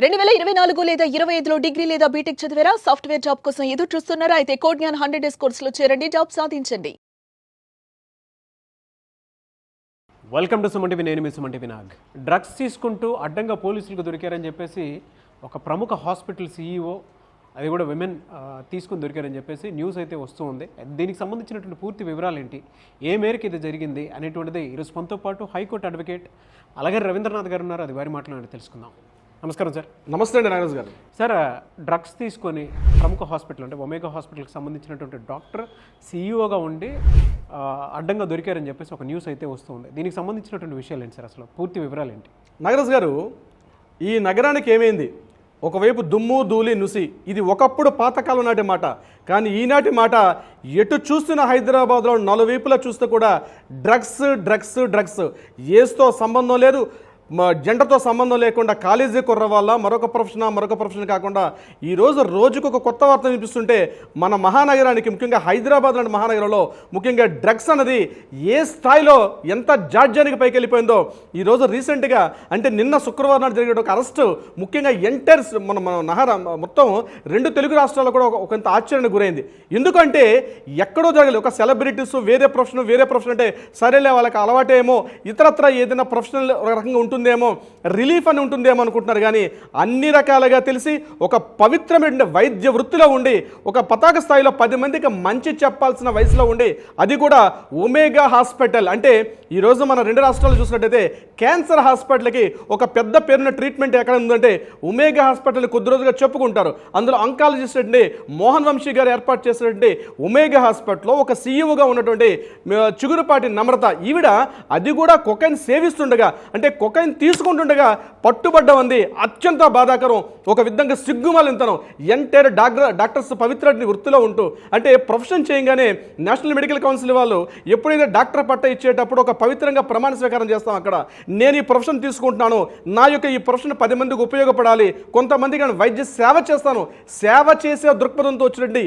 2024 లేదా 25లో డిగ్రీ లేదా బీటెక్ చదివారా? సాఫ్ట్‌వేర్ జాబ్ కోసం ఎదురు చూస్తున్నారా? అయితే కోడ్ జ్ఞాన్ 100 డేస్ కోర్సులో చేరండి, జాబ్ సాధించండి. Welcome to Suman TV. నేను మీ సుమన్ టీవీ నాగ్. డ్రగ్స్ తీసుకుంటూ అడ్డంగా పోలీసులకు దొరికారని చెప్పేసి ఒక ప్రముఖ హాస్పిటల్ సీఈఓ, అది కూడా విమెన్ తీసుకుని దొరికారని చెప్పేసి న్యూస్ అయితే వస్తూ ఉంది. దీనికి సంబంధించినటువంటి పూర్తి వివరాలు ఏంటి, ఏ మేరకు ఇది జరిగింది అనేటువంటిది ఈరోజు మనతో పాటు హైకోర్టు అడ్వకేట్ అలాగే రవీంద్రనాథ్ గారు ఉన్నారు. అది వారి మాటలు తెలుసుకుందాం. నమస్కారం సార్. నమస్తే అండి నాగరాజు గారు. సార్, డ్రగ్స్ తీసుకొని ప్రముఖ హాస్పిటల్ అంటే ఒమేగా హాస్పిటల్కి సంబంధించినటువంటి డాక్టర్ సీఈఓగా ఉండి అడ్డంగా దొరికారని చెప్పేసి ఒక న్యూస్ అయితే వస్తుంది. దీనికి సంబంధించినటువంటి విషయాలు ఏంటి సార్, అసలు పూర్తి వివరాలు ఏంటి? నాగరాజు గారు, ఈ నగరానికి ఏమైంది? ఒకవైపు దుమ్ము ధూళి నుసి, ఇది ఒకప్పుడు పాతకాలం నాటి మాట. కానీ ఈనాటి మాట ఎటు చూస్తున్న హైదరాబాద్లో నలువైపులా చూస్తే కూడా డ్రగ్స్ డ్రగ్స్ డ్రగ్స్. ఏస్తో సంబంధం లేదు, జెండర్తో సంబంధం లేకుండా కాలేజీ కుర్ర వల్ల మరొక ప్రొఫెషన్ కాకుండా ఈరోజు రోజుకు ఒక కొత్త వార్త వినిపిస్తుంటే మన మహానగరానికి, ముఖ్యంగా హైదరాబాద్ లాంటి మహానగరంలో ముఖ్యంగా డ్రగ్స్ అన్నది ఏ స్థాయిలో ఎంత జాడ్యానికి పైకి వెళ్ళిపోయిందో ఈరోజు రీసెంట్గా అంటే నిన్న శుక్రవారం నాడు జరిగిన ఒక అరెస్టు ముఖ్యంగా ఎంటైర్ మన మొత్తం 2 తెలుగు రాష్ట్రాల్లో కూడా ఒకంత ఆశ్చర్యానికి గురైంది. ఎందుకంటే ఎక్కడో జరగలేదు. ఒక సెలబ్రిటీస్ వేరే ప్రొఫెషన్ అంటే సరేలే వాళ్ళకి అలవాటేమో, ఇతరత్ర ఏదైనా ప్రొఫెషనల్ రకంగా ఉంటుందేమో, రిలీఫ్ అని ఉంటుందేమో అనుకుంటున్నారు. కానీ అన్ని రకాలుగా తెలిసి ఒక పవిత్రమైన వైద్య వృత్తిలో ఉండి ఒక పతాక స్థాయిలో 10 మందికి మంచి చెప్పాల్సిన వయసులో ఉండి, అది కూడా ఒమేగా హాస్పిటల్ అంటే ఈరోజు మన 2 రాష్ట్రాలు చూసినట్టయితే క్యాన్సర్ హాస్పిటల్కి ఒక పెద్ద పేరున్న ట్రీట్మెంట్ ఎక్కడ ఉందంటే ఒమేగా హాస్పిటల్ కొద్ది రోజులుగా చెప్పుకుంటారు. అందులో అంకాలజిస్ట్ అంటే మోహన్ వంశీ గారు ఏర్పాటు చేసినటువంటి ఒమేగా హాస్పిటల్లో ఒక సీఈఓగా ఉన్నటువంటి చిగురుపాటి నమ్రత, ఈవిడ అది కూడా కొకైన్ సేవిస్తుండగా అంటే కొకైన్ తీసుకుంటుండగా పట్టుబడ్డం అంది అత్యంత బాధాకరం. ఒక విధంగా సిగ్గుమాలింతనం. ఎంటైర్ డాక్టర్స్ పవిత్ర వృత్తిలో ఉంటూ అంటే ప్రొఫెషన్ చేయగానే నేషనల్ మెడికల్ కౌన్సిల్ వాళ్ళు ఎప్పుడైతే డాక్టర్ పట్ట ఇచ్చేటప్పుడు ఒక పవిత్రంగా ప్రమాణ స్వీకారం చేస్తాం. అక్కడ నేను ఈ ప్రొఫెషన్ తీసుకుంటున్నాను, నా యొక్క ఈ ప్రొఫెషన్ 10 మందికి ఉపయోగపడాలి, కొంతమందికి వైద్య సేవ చేస్తాను, సేవ చేసే దృక్పథంతో వచ్చినట్టు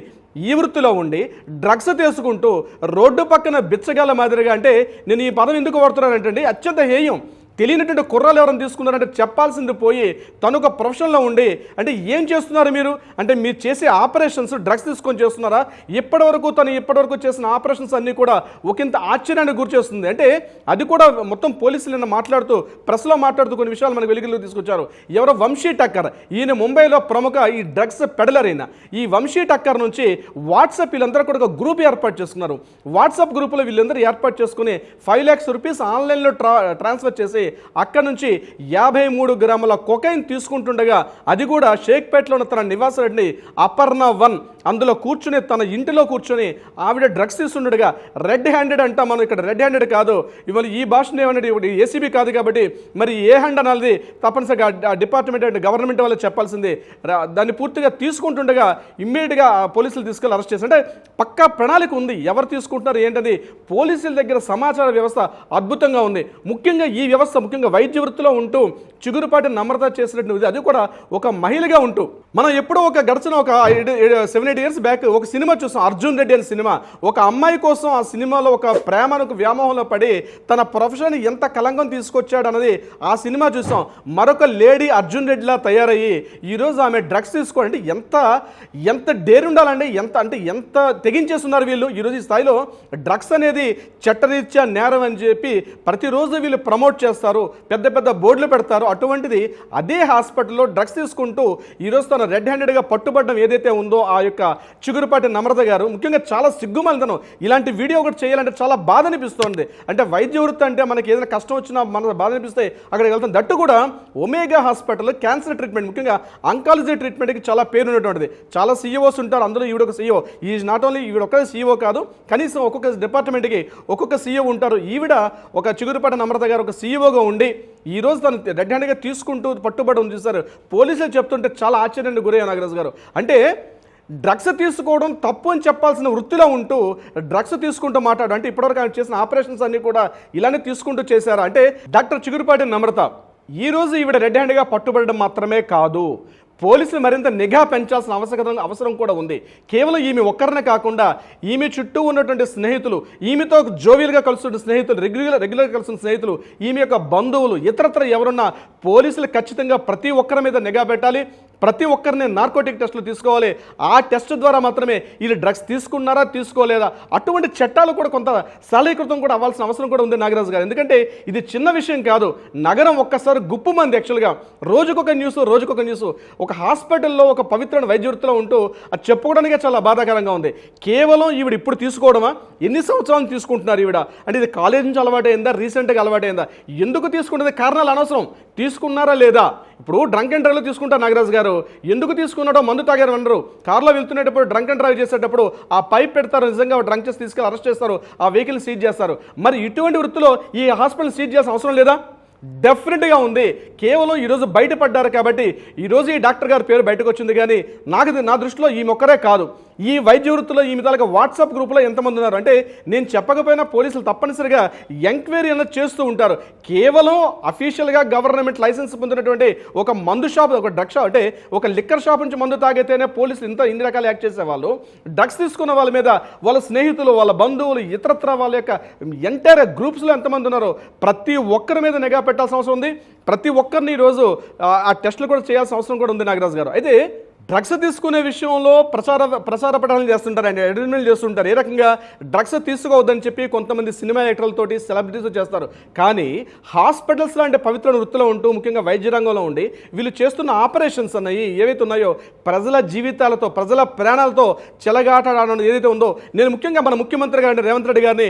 ఈ వృత్తిలో ఉండి డ్రగ్స్ తీసుకుంటూ రోడ్డు పక్కన బిచ్చగాల మాదిరిగా, అంటే నేను ఈ పదం ఎందుకు వాడుతున్నానంటే అత్యంత హేయం. తెలియనటువంటి కుర్రాలు ఎవరైనా తీసుకున్నారంటే చెప్పాల్సింది పోయి తను ఒక ప్రొఫెషన్లో ఉండి అంటే ఏం చేస్తున్నారు మీరు అంటే మీరు చేసే ఆపరేషన్స్ డ్రగ్స్ తీసుకొని చేస్తున్నారా? ఇప్పటివరకు చేసిన ఆపరేషన్స్ అన్నీ కూడా ఒకంత ఆశ్చర్యానికి గురి చేస్తుంది. అంటే అది కూడా మొత్తం పోలీసులు నిన్న మాట్లాడుతూ ప్రెస్లో మాట్లాడుతూ కొన్ని విషయాలు మనకు వెలుగులోకి తీసుకొచ్చారు. ఎవరో వంశీ టక్కర్, ఈయన ముంబైలో ప్రముఖ ఈ డ్రగ్స్ పెడలర్ అయిన ఈ వంశీ టక్కర్ నుంచి వాట్సాప్ వీళ్ళందరూ కూడా ఒక గ్రూప్ ఏర్పాటు చేసుకున్నారు. వాట్సాప్ గ్రూపులో వీళ్ళందరూ ఏర్పాటు చేసుకుని 5 lakhs రూపీస్ ఆన్లైన్లో ట్రాన్స్ఫర్ చేసి అక్కడ నుంచి 53 గ్రాముల కొకైన్ తీసుకుంటుండగా, అది కూడా షేక్పేటలో ఉన్న తన నివాసాన్ని అపర్ణ 1 అందులో కూర్చుని తన ఇంటిలో కూర్చొని ఆవిడ డ్రగ్స్ తీసుకుంటుండగా రెడ్ హ్యాండెడ్ అంటాం మనం, ఇక్కడ రెడ్ హ్యాండెడ్ కాదు, ఇవాళ ఈ భాషను ఏమన్నా ఏసీబీ కాదు కాబట్టి మరి ఏ హ్యాండ్ అనాలి తప్పనిసరిగా డిపార్ట్మెంట్ అండ్ గవర్నమెంట్ వాళ్ళు చెప్పాల్సింది. దాన్ని పూర్తిగా తీసుకుంటుండగా ఇమ్మీడియట్గా పోలీసులు తీసుకెళ్ళి అరెస్ట్ చేసి, అంటే పక్కా ప్రణాళిక ఉంది ఎవరు తీసుకుంటున్నారు ఏంటది. పోలీసుల దగ్గర సమాచార వ్యవస్థ అద్భుతంగా ఉంది. ముఖ్యంగా ఈ వ్యవస్థ ముఖ్యంగా వైద్య వృత్తిలో ఉంటూ చిగురుపాటి నమ్రత చేసినట్టు, అది కూడా ఒక మహిళగా ఉంటూ మనం ఎప్పుడో ఒక గడిచిన ఒక 7-8 years బ్యాక్ ఒక సినిమా చూసాం, అర్జున్ రెడ్డి అనే సినిమా. ఒక అమ్మాయి కోసం ఆ సినిమాలో ఒక ప్రేమకు వ్యామోహంలో పడి తన ప్రొఫెషన్ ఎంత కలంగం తీసుకొచ్చాడు అన్నది ఆ సినిమా చూసాం. మరొక లేడీ అర్జున్ రెడ్డిలా తయారయ్యి ఈరోజు ఆమె డ్రగ్స్ తీసుకోవాలంటే ఎంత డేర్ ఉండాలండి, ఎంత తెగించేస్తున్నారు వీళ్ళు. ఈరోజు ఈ స్థాయిలో డ్రగ్స్ అనేది చట్టరీత్యా నేరం అని చెప్పి ప్రతిరోజు వీళ్ళు ప్రమోట్ చేస్తారు, పెద్ద పెద్ద బోర్డులు పెడతారు. అటువంటిది అదే హాస్పిటల్లో డ్రగ్స్ తీసుకుంటూ ఈరోజు తన రెడ్ హ్యాండెడ్గా పట్టుబడడం ఏదైతే ఉందో ఆ యొక్క చిగురుపాటి నమ్రత గారు, ముఖ్యంగా చాలా సిగ్గుమాలితనం. ఇలాంటి వీడియో ఒకటి చేయాలంటే చాలా బాధ అనిపిస్తుంది. అంటే వైద్య వృత్తి అంటే మనకి ఏదైనా కష్టం వచ్చినా మన బాధ అనిపిస్తే అక్కడికి వెళ్తాం. దట్టు కూడా ఒమేగా హాస్పిటల్ క్యాన్సర్ ట్రీట్మెంట్, ముఖ్యంగా అంకాలజీ ట్రీట్మెంట్కి చాలా పేరు ఉన్నటువంటిది. చాలా సీఈఓస్ ఉంటారు, అందులో ఈవిడొక సీఈఓ. ఈజ్ నాట్ ఓన్లీ ఈవిడ ఒక్క సీఈఓ కాదు, కనీసం ఒక్కొక్క డిపార్ట్మెంట్కి ఒక్కొక్క సీఈఓ ఉంటారు. ఈవిడ ఒక చిగురుపాటి నమ్రత గారు ఒక సీఈఓగా ఉండి ఈరోజు తను రెడ్ హ్యాండ్గా తీసుకుంటూ పట్టుబడి ఉంది చూసారు. పోలీసులు చెప్తుంటే చాలా ఆశ్చర్యానికి గురయ్యారు నాగరాజు గారు. అంటే డ్రగ్స్ తీసుకోవడం తప్పు అని చెప్పాల్సిన వృత్తిలో ఉంటూ డ్రగ్స్ తీసుకుంటూ మాట్లాడు. అంటే ఇప్పటివరకు ఆయన చేసిన ఆపరేషన్స్ అన్నీ కూడా ఇలానే తీసుకుంటూ చేశారా? అంటే డాక్టర్ చిగురుపాటి నమ్రత ఈరోజు ఈవిడ రెడ్ హ్యాండ్గా పట్టుబడడం మాత్రమే కాదు, పోలీసులు మరింత నిఘా పెంచాల్సిన అవసరం కూడా ఉంది. కేవలం ఈమె ఒక్కరినే కాకుండా ఈమె చుట్టూ ఉన్నటువంటి స్నేహితులు, ఈమెతో జోవియల్గా కలుస్తున్న స్నేహితులు, రెగ్యులర్గా కలుస్తున్న స్నేహితులు, ఈమె యొక్క బంధువులు, ఇతరత్ర ఎవరున్నా పోలీసులు ఖచ్చితంగా ప్రతి ఒక్కరి మీద నిఘా పెట్టాలి. ప్రతి ఒక్కరిని నార్కోటిక్ టెస్టులు తీసుకోవాలి. ఆ టెస్ట్ ద్వారా మాత్రమే వీళ్ళు డ్రగ్స్ తీసుకున్నారా తీసుకోలేదా అటువంటి చట్టాలు కూడా కొంత సరళీకృతం కూడా అవ్వాల్సిన అవసరం కూడా ఉంది నాగరాజు గారు. ఎందుకంటే ఇది చిన్న విషయం కాదు. నగరం ఒక్కసారి గుప్పు మంది యాక్చువల్గా రోజుకొక న్యూస్. ఒక హాస్పిటల్లో ఒక పవిత్రమైన వైద్య వృత్తిలో ఉంటూ అది చెప్పుకోవడానికే చాలా బాధాకరంగా ఉంది. కేవలం ఈవిడ ఇప్పుడు తీసుకోవడమా, ఎన్ని సంవత్సరాలు తీసుకుంటున్నారు ఈవిడ అంటే ఇది కాలేజ్ నుంచి అలవాటైందా, రీసెంట్గా అలవాటైందా, ఎందుకు తీసుకుంటుంది కారణాలు అనవసరం. తీసుకున్నారా లేదా, ఇప్పుడు డ్రంక్ అండ్ డ్రైవ్లో తీసుకుంటారు నాగరాజు గారు, ఎందుకు తీసుకున్నాడో మందు తాగారు అనరు. కార్లో వెళ్తున్నప్పుడు డ్రంక్ అండ్ డ్రైవ్ చేసేటప్పుడు ఆ పైప్ పెడతారు, నిజంగా డ్రంక్ చేసి తీసుకెళ్ళి అరెస్ట్ చేస్తారు, ఆ వెహికల్ సీజ్ చేస్తారు. మరి ఇటువంటి వృత్తిలో ఈ హాస్పిటల్ సీజ్ చేయాల్సిన అవసరం లేదా? డెఫినెట్గా ఉంది. కేవలం ఈరోజు బయటపడ్డారు కాబట్టి ఈరోజు ఈ డాక్టర్ గారి పేరు బయటకు వచ్చింది. కానీ నా దృష్టిలో ఈ ఒక్కరే కాదు, ఈ వైద్య వృత్తిలో ఈ తాలూకా వాట్సాప్ గ్రూప్లో ఎంతమంది ఉన్నారు అంటే నేను చెప్పకపోయినా పోలీసులు తప్పనిసరిగా ఎంక్వైరీ అన్నది చేస్తూ ఉంటారు. కేవలం అఫీషియల్గా గవర్నమెంట్ లైసెన్స్ పొందినటువంటి ఒక మందు షాప్, ఒక డ్రగ్ షాప్ అంటే ఒక లిక్కర్ షాప్ నుంచి మందు తాగితేనే పోలీసులు ఇన్ని రకాల యాక్ట్ చేసేవాళ్ళు. డ్రగ్స్ తీసుకున్న వాళ్ళ మీద వాళ్ళ స్నేహితులు, వాళ్ళ బంధువులు, ఇతరత్ర వాళ్ళ యొక్క ఎంటైర్ గ్రూప్స్లో ఎంతమంది ఉన్నారో ప్రతి ఒక్కరి మీద నిఘా పెట్టాల్సిన అవసరం ఉంది. ప్రతి ఒక్కరిని ఈరోజు ఆ టెస్టులు కూడా చేయాల్సిన అవసరం కూడా ఉంది నాగరాజు గారు. అయితే డ్రగ్స్ తీసుకునే విషయంలో ప్రచార పఠాలు చేస్తుంటారు, అడ్వర్టైజ్మెంట్ చేస్తుంటారు. ఏ రకంగా డ్రగ్స్ తీసుకోవద్దని చెప్పి కొంతమంది సినిమా యాక్టర్లతోటి సెలబ్రిటీస్ చేస్తారు. కానీ హాస్పిటల్స్ లాంటి పవిత్ర వృత్తిలో ఉంటూ ముఖ్యంగా వైద్య రంగంలో ఉండి వీళ్ళు చేస్తున్న ఆపరేషన్స్ అన్నవి ఏవైతే ఉన్నాయో ప్రజల జీవితాలతో, ప్రజల ప్రాణాలతో చెలగాటడం ఏదైతే ఉందో, నేను ముఖ్యంగా మన ముఖ్యమంత్రి గారిని రేవంత్ రెడ్డి గారిని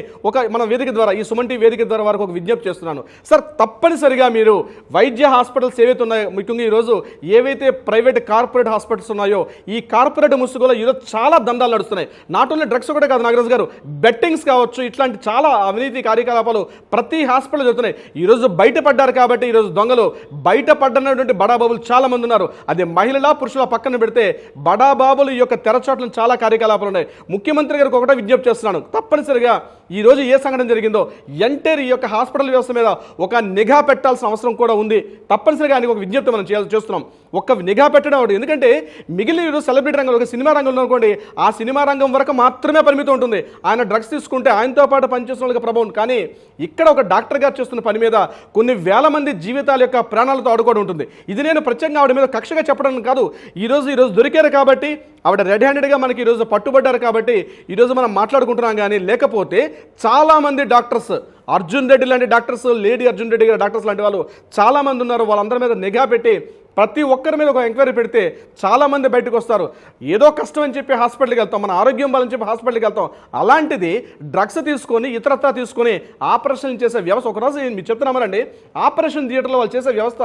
మన వేదిక ద్వారా, ఈ సుమన్ టీవీ వేదిక ద్వారా వారికి ఒక విజ్ఞప్తి చేస్తున్నాను. సార్, తప్పనిసరిగా మీరు వైద్య హాస్పిటల్స్ ఏవైతే ఉన్నాయో, ముఖ్యంగా ఈరోజు ఏవైతే ప్రైవేట్ కార్పొరేట్ హాస్పిటల్స్ ఉన్నాయో ఈ కార్పొరేట్ ముసుగులో ఈరోజు చాలా దందాలు నడుస్తున్నాయి. నాట్ ఓన్లీ డ్రగ్స్ కూడా కాదు నాగరాజు గారు, బెట్టింగ్స్ కావచ్చు, ఇట్లాంటి చాలా అవినీతి కార్యకలాపాలు ప్రతి హాస్పిటల్ జరుగుతున్నాయి. ఈరోజు బయటపడ్డారు కాబట్టి ఈరోజు దొంగలు బయటపడ్డటువంటి బడాబాబులు చాలా మంది ఉన్నారు. అదే మహిళల పురుషుల పక్కన పెడితే బడాబాబులు ఈ యొక్క తెరచాట్లను చాలా కార్యకలాపాలు ఉన్నాయి. ముఖ్యమంత్రి గారికి ఒకటే విజ్ఞప్తి చేస్తున్నాను, తప్పనిసరిగా ఈ రోజు ఏ సంఘటన జరిగిందో ఎంటైర్ ఈ యొక్క హాస్పిటల్ వ్యవస్థ మీద ఒక నిఘా పెట్టాల్సిన అవసరం కూడా ఉంది. తప్పనిసరిగా ఆయనకు ఒక విజ్ఞప్తి మనం చేస్తున్నాం, ఒక నిఘా పెట్టడం ఒకటి. ఎందుకంటే మిగిలిన ఈరోజు సెలబ్రిటీ రంగంలో, ఒక సినిమా రంగంలో అనుకోండి, ఆ సినిమా రంగం వరకు మాత్రమే పరిమితం ఉంటుంది. ఆయన డ్రగ్స్ తీసుకుంటే ఆయనతో పాటు పనిచేసిన వాళ్ళకి ప్రభావం. కానీ ఇక్కడ ఒక డాక్టర్ గారు చేస్తున్న పని మీద కొన్ని వేల మంది జీవితాల యొక్క ప్రాణాలతో ఆడుకోవడం ఉంటుంది. ఇది నేను ప్రత్యేకంగా ఆవిడ మీద కక్షగా చెప్పడం కాదు. ఈరోజు దొరికారు కాబట్టి, ఆవిడ రెడ్ హ్యాండెడ్గా మనకి ఈరోజు పట్టుబడ్డారు కాబట్టి ఈరోజు మనం మాట్లాడుకుంటున్నాం. కానీ లేకపోతే చాలామంది డాక్టర్స్, అర్జున్ రెడ్డి లాంటి డాక్టర్స్, లేడీ అర్జున్ రెడ్డి గారి డాక్టర్స్ లాంటి వాళ్ళు చాలామంది ఉన్నారు. వాళ్ళందరి మీద నిఘా పెట్టి ప్రతి ఒక్కరి మీద ఒక ఎంక్వైరీ పెడితే చాలామంది బయటకు వస్తారు. ఏదో కష్టం అని చెప్పి హాస్పిటల్కి వెళ్తాం, మన ఆరోగ్యం బాలని చెప్పి హాస్పిటల్కి వెళ్తాం. అలాంటిది డ్రగ్స్ తీసుకొని ఇతరత్రా తీసుకొని ఆపరేషన్ చేసే వ్యవస్థ. ఒకరోజు మీరు చెప్తున్నామనండి, ఆపరేషన్ థియేటర్లో వాళ్ళు చేసే వ్యవస్థ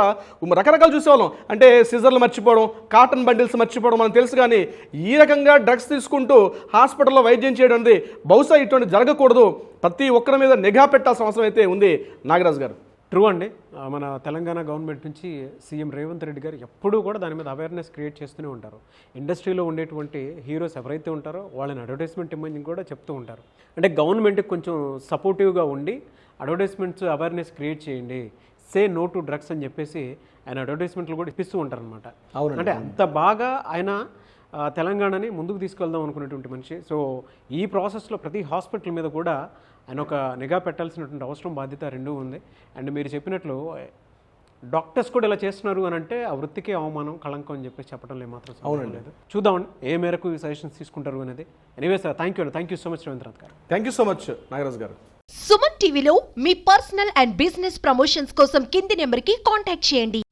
రకరకాలు చూసేవాళ్ళం. అంటే సిజర్లు మర్చిపోవడం, కాటన్ బండిల్స్ మర్చిపోవడం మనకు తెలుసు. కానీ ఈ రకంగా డ్రగ్స్ తీసుకుంటూ హాస్పిటల్లో వైద్యం చేయడం అనేది బహుశా ఇటువంటి జరగకూడదు. ప్రతి ఒక్కరి మీద నిఘా పెట్టాల్సిన అవసరం అయితే ఉంది నాగరాజు గారు. ట్రూ అండి. మన తెలంగాణ గవర్నమెంట్ నుంచి సీఎం రేవంత్ రెడ్డి గారు ఎప్పుడూ కూడా దాని మీద అవేర్నెస్ క్రియేట్ చేస్తూనే ఉంటారు. ఇండస్ట్రీలో ఉండేటువంటి హీరోస్ ఎవరైతే ఉంటారో వాళ్ళని అడ్వర్టైజ్మెంట్ ఇమ్మని కూడా చెప్తూ ఉంటారు. అంటే గవర్నమెంట్కి కొంచెం సపోర్టివ్గా ఉండి అడ్వర్టైజ్మెంట్స్ అవేర్నెస్ క్రియేట్ చేయండి, సే నో టు డ్రగ్స్ అని చెప్పేసి ఆయన అడ్వర్టైజ్మెంట్లు కూడా ఇప్పిస్తూ ఉంటారనమాట. అంటే అంత బాగా ఆయన తెలంగాణని ముందుకు తీసుకెళ్దాం అనుకునేటువంటి మనిషి. సో ఈ ప్రాసెస్లో ప్రతి హాస్పిటల్ మీద కూడా ఆయన ఒక నిఘా పెట్టాల్సినటువంటి అవసరం, బాధ్యత రెండూ ఉంది. అండ్ మీరు చెప్పినట్లు డాక్టర్స్ కూడా ఇలా చేస్తున్నారు అని అంటే ఆ వృత్తికి అవమానం, కళంకం అని చెప్పేసి చెప్పడంలో మాత్రం లేదు. చూద్దామండి ఏ మేరకు ఈ సజెషన్స్ తీసుకుంటారు అనేది. Anyway sir, thank you so much Ravindranath garu. Thank you so much Nagaraju garu. Suman టీవీలో మీ పర్సనల్ అండ్ బిజినెస్ ప్రమోషన్స్ కోసం కింది నెంబర్కి కాంటాక్ట్ చేయండి.